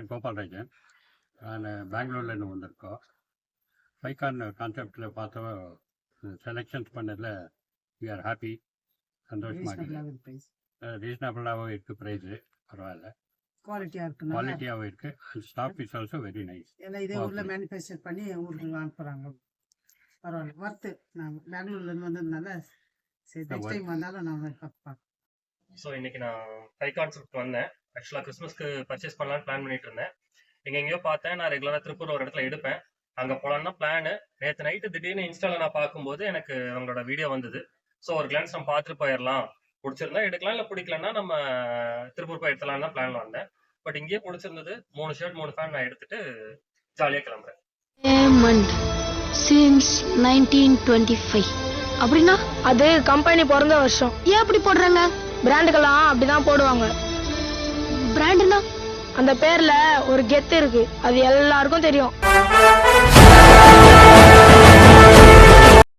பேர் கோபால்ராஜன். நான் பெங்களூர்லேருந்து வந்திருக்கோம். ஃபைகான் கான்செப்டில் பார்த்தோம், செலெக்ஷன்ஸ் பண்ணதில் வி ஆர் ஹாப்பி, சந்தோஷமாக இருக்குது. ரீசனபிளாகவும் இருக்குது, ப்ரைஸு பரவாயில்ல, குவாலிட்டியாகவும் இருக்குது. And staff is also very nice. எல்லாம் இதே ஊரில் மேனுஃபேக்சர் பண்ணி ஊருக்கு அனுப்புகிறாங்க. பரவாயில்ல, ஒர்த்து. நாங்கள் பெங்களூர்லேருந்து வந்ததுனால சரி, நெக்ஸ்ட் டைம் வந்தாலும் நாங்கள் பார்ப்போம். ஸோ இன்னைக்கு நான் ஃபைகான்செப்ட் வந்தேன். ஆக்சுவலாக கிறிஸ்மஸ்க்கு பர்ச்சேஸ் பண்ணலான்னு பிளான் பண்ணிட்டு இருந்தேன். எங்கேயோ பார்த்தேன், நான் ரெகுலராக திருப்பூர் ஒரு இடத்துல எடுப்பேன், அங்கே போகலான்னு தான் பிளானு. நேற்று நைட்டு திடீர்னு இன்ஸ்டாவில் நான் பார்க்கும்போது எனக்கு அவங்களோட வீடியோ வந்தது. ஸோ ஒரு கிளான்ஸ் நம்ம பார்த்துட்டு போயிடலாம், பிடிச்சிருந்தா எடுக்கலாம், இல்லை பிடிக்கலன்னா நம்ம திருப்பூர் போய் எடுத்துலான்னு தான் பிளான் வந்தேன். பட் இங்கேயே பிடிச்சிருந்தது. 3 ஷர்ட் 3 ஃபேன் நான் எடுத்துட்டு ஜாலியாக கிளம்புறேன். சின்ஸ் 1925 அப்படின்னா அது கம்பெனி பிறந்த வருஷம். ஏன் அப்படி போடுறாங்க? பிராண்டுக்கெல்லாம் அப்படிதான் போடுவாங்க. பிராண்டுனா அந்த பேர்ல ஒரு கெத்து இருக்கு, அது எல்லாருக்கும் தெரியும்.